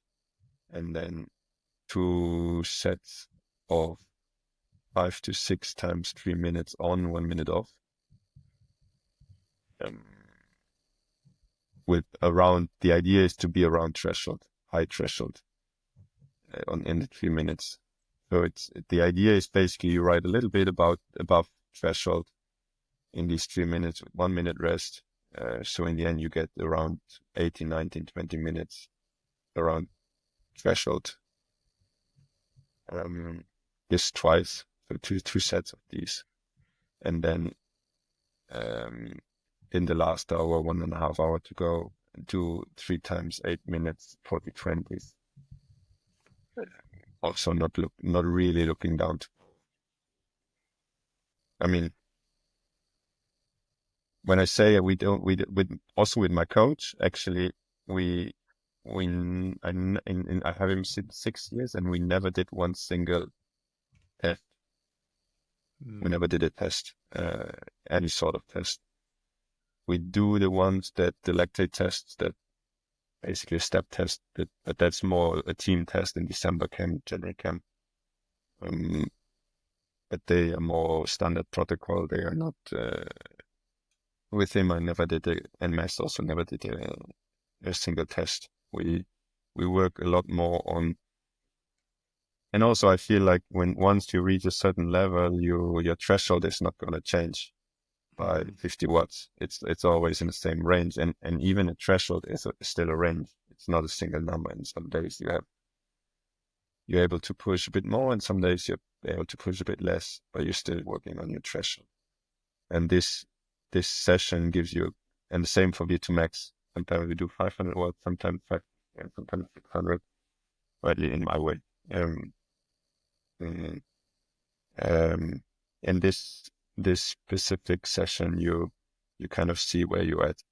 Speaker 2: and then 2 sets of 5 to 6 times 3 minutes on, 1 minute off. Um, with around, the idea is to be around threshold, high threshold in the 3 minutes. So the idea is basically you write a little bit about above threshold in these 3 minutes with 1 minute rest. So in the end, you get around 18, 19, 20 minutes around threshold. This twice, so two sets of these. And then in the last hour, 1.5 hours to go, do 3 times 8 minutes, 40 20s. Also not really looking down to, I mean, when I say we don't, with also with my coach, actually, we, I have him since 6 years and we never did one single test. We
Speaker 1: Mm.
Speaker 2: never did a test, any sort of test. We do the ones that the lactate tests that basically a step test, but that's more a team test in December camp, January camp. But they are more standard protocol. They are not, with him, I never did and Mass also never did a single test. We work a lot more on And also I feel like once you reach a certain level, your threshold is not going to change by 50 watts. It's always in the same range. And even a threshold is still a range. It's not a single number. And some days you're able to push a bit more, and some days you're able to push a bit less, but you're still working on your threshold. And this session gives you, and the same for V2 Max. Sometimes we do 500 watts, sometimes 5, and sometimes 600, rightly in my way. Mm, um, in this specific session, you kind of see where you're at.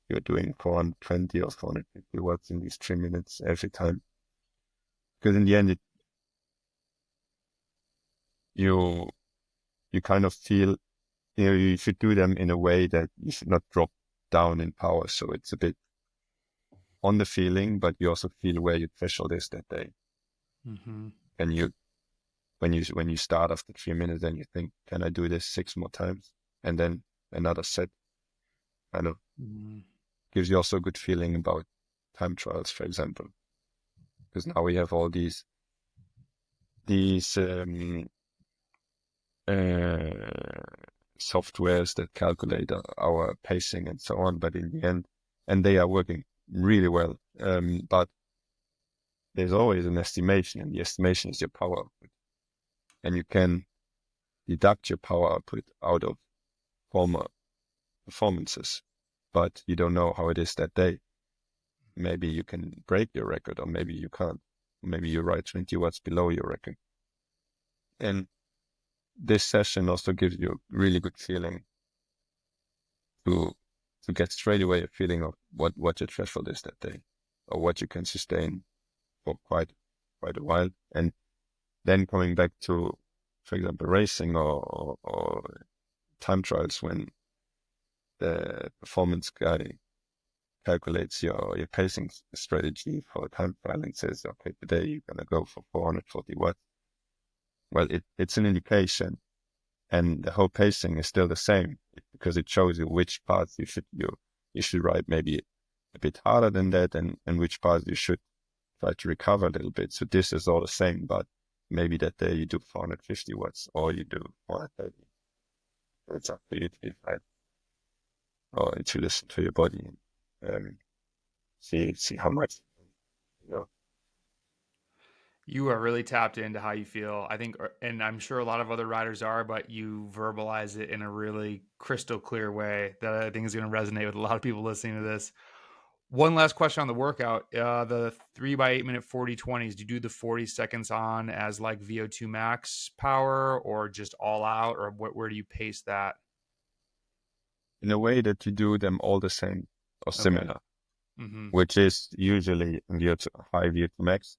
Speaker 2: You're doing 420 or 450 watts in these 3 minutes every time. Because in the end, you kind of feel, you should do them in a way that you should not drop down in power. So it's a bit on the feeling, but you also feel where your threshold is that day.
Speaker 1: Mm-hmm.
Speaker 2: And when you start after 3 minutes, then you think, can I do this 6 more times? And then another set kind of gives you also a good feeling about time trials, for example. Because now we have all these softwares that calculate our pacing and so on, but in the end, and they are working really well. But there's always an estimation, and the estimation is your power output. And you can deduct your power output out of former performances, but you don't know how it is that day. Maybe you can break your record, or maybe you can't. Maybe you ride 20 watts below your record. And this session also gives you a really good feeling to get straight away a feeling of what your threshold is that day, or what you can sustain for quite a while. And then coming back to, for example, racing or time trials, when the performance guy calculates your pacing strategy for a time trial and says, okay, today you're gonna go for 440 watts. Well, it's an indication, and the whole pacing is still the same because it shows you which parts you should ride maybe a bit harder than that, and which parts you should try to recover a little bit. So this is all the same, but maybe that day you do 450 watts or you do 430. It's up to you to decide, or to listen to your body and see how much, you know.
Speaker 1: You are really tapped into how you feel. I think, and I'm sure a lot of other riders are, but you verbalize it in a really crystal clear way that I think is going to resonate with a lot of people listening to this. One last question on the workout. The 3x8 minute 40/20s, do you do the 40 seconds on as like VO2 max power or just all out, or where do you pace that?
Speaker 2: In a way that you do them all the same or
Speaker 1: Okay.
Speaker 2: similar,
Speaker 1: Mm-hmm.
Speaker 2: which is usually high VO2 max,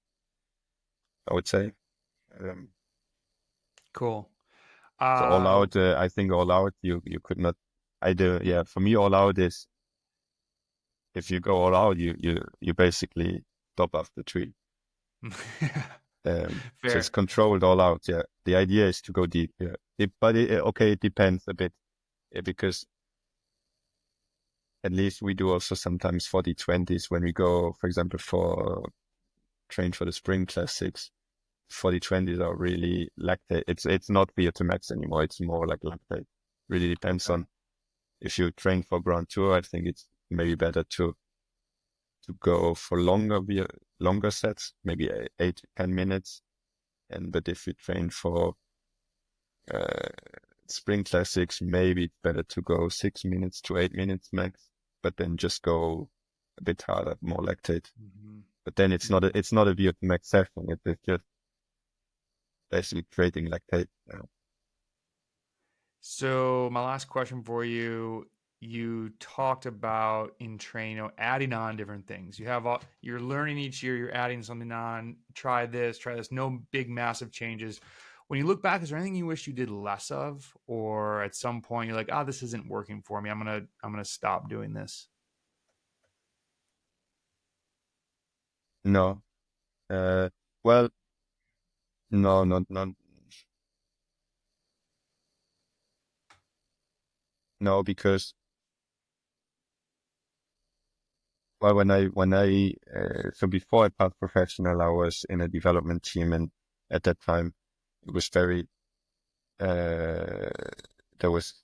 Speaker 2: I would say. Um,
Speaker 1: Cool.
Speaker 2: so all out, I think all out, you could not. For me, all out is, if you go all out, you basically stop after 3. So it's
Speaker 1: Fair.
Speaker 2: controlled all out. Yeah, the idea is to go deep. Yeah, it depends a bit, because at least we do also sometimes 40/20s when we go, for example, for train for the spring classics. 40/20s are really lactate. It's not VO2 max anymore. It's more like lactate. Really depends on if you train for Grand Tour. I think it's maybe better to go for longer sets, maybe 8 to 10 minutes. But if you train for uh, spring classics, maybe it's better to go 6 minutes to 8 minutes max, but then just go a bit harder, more lactate.
Speaker 1: Mm-hmm.
Speaker 2: But then it's not a VO2 max session. It's just basically creating lactate.
Speaker 1: So my last question for you, you talked about in train, adding on different things. You're learning each year, you're adding something on, try this, no big massive changes. When you look back, is there anything you wish you did less of, or at some point you're like, this isn't working for me. I'm gonna stop doing this.
Speaker 2: No. Well, no, not no, because well, so before I passed professional, I was in a development team, and at that time, it was very, uh, there was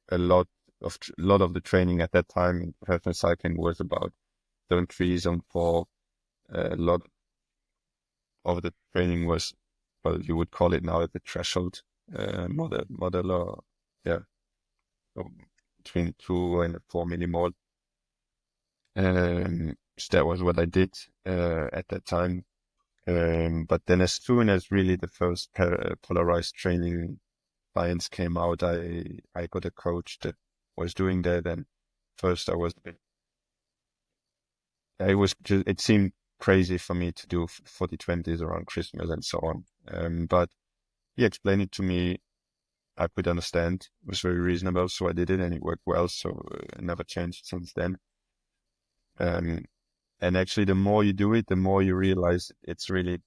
Speaker 2: a lot of the training at that time in professional cycling was about zone 3, zone 4. A lot of the training was, well, you would call it now the threshold model, or yeah, so between 2 and 4 millimole. So that was what I did at that time. But then as soon as really the first polarized training science came out, I got a coach that was doing that. And first I was a bit, it seemed crazy for me to do 40/20s around Christmas and so on. But he explained it to me. I could understand. It was very reasonable, so I did it, and it worked well. So I never changed since then. Um, and actually, the more you do it, the more you realize it's really,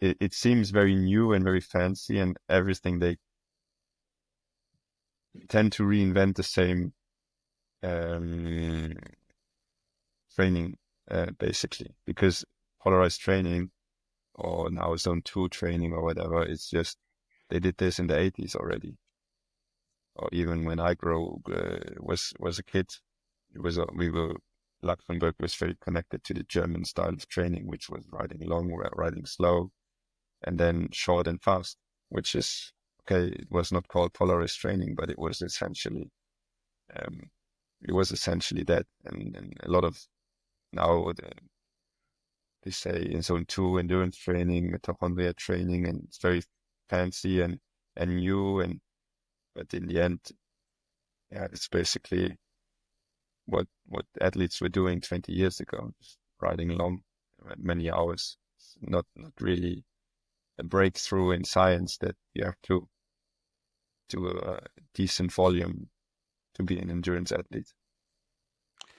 Speaker 2: it seems very new and very fancy, and everything they tend to reinvent the same training, basically, because polarized training or now zone 2 training or whatever, it's just, they did this in the 80s already. Or even when I was a kid, Luxembourg was very connected to the German style of training, which was riding long, riding slow, and then short and fast, which is, okay, it was not called polarized training, but um, it was essentially that. And a lot of now, they say in zone 2 endurance training, mitochondria training, and it's very fancy and new, but in the end, yeah, it's basically what athletes were doing 20 years ago, just riding long many hours. It's not really a breakthrough in science that you have to do a decent volume to be an endurance athlete,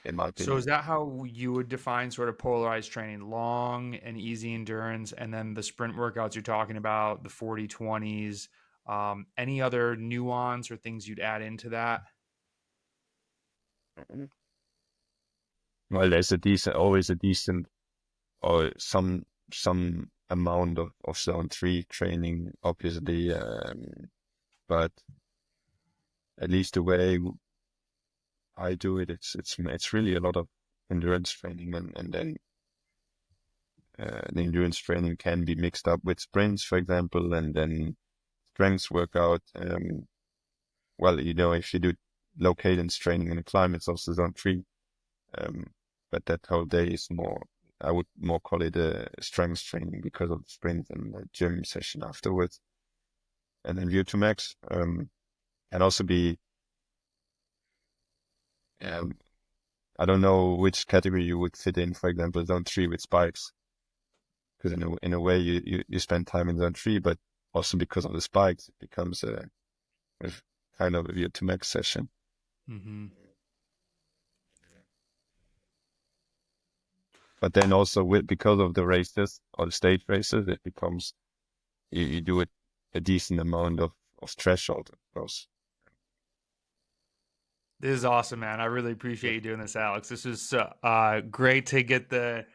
Speaker 2: in my
Speaker 1: So
Speaker 2: opinion.
Speaker 1: is that how you would define sort of polarized training? Long and easy endurance, and then the sprint workouts you're talking about, the 40/20s. Any other nuance or things you'd add into that?
Speaker 2: Well, there's always a decent, or some amount of zone 3 training, obviously, but at least the way I do it, it's really a lot of endurance training, and then the endurance training can be mixed up with sprints, for example, and then strength workout. Well, if you do low cadence training in a climb, it's also zone 3. Um, but that whole day is more, I would more call it a strength training because of the sprint and the gym session afterwards. And then VO2 max can also be, um, I don't know which category you would fit in, for example, zone 3 with spikes. Because in a way you spend time in zone 3, but also because of the spikes, it becomes a kind of a VO2 max session.
Speaker 1: Mm-hmm.
Speaker 2: But then also because of the races or the stage races, it becomes, you do it a decent amount of threshold, of course.
Speaker 1: This is awesome, man. I really appreciate you doing this, Alex. This is great to get the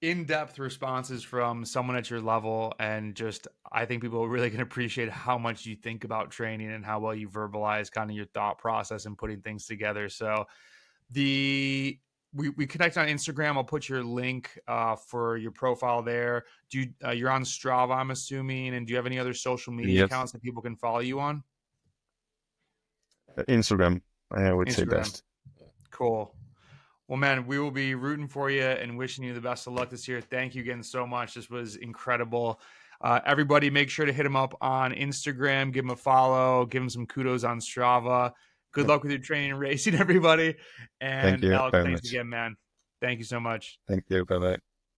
Speaker 1: in-depth responses from someone at your level, and just I think people are really going to appreciate how much you think about training and how well you verbalize kind of your thought process and putting things together. So the we connect on Instagram. I'll put your link for your profile there. Do you you're on Strava, I'm assuming, and do you have any other social media
Speaker 2: Yes,
Speaker 1: accounts that people can follow you on?
Speaker 2: Instagram, I would say
Speaker 1: Instagram.
Speaker 2: best.
Speaker 1: Cool. Well, man, we will be rooting for you and wishing you the best of luck this year. Thank you again so much. This was incredible. Everybody, make sure to hit him up on Instagram, give him a follow, give him some kudos on Strava. Good luck with your training and racing, everybody.
Speaker 2: Thank
Speaker 1: And
Speaker 2: you
Speaker 1: Alex,
Speaker 2: very
Speaker 1: thanks
Speaker 2: much.
Speaker 1: again, man. Thank you so much.
Speaker 2: Thank you. Bye bye.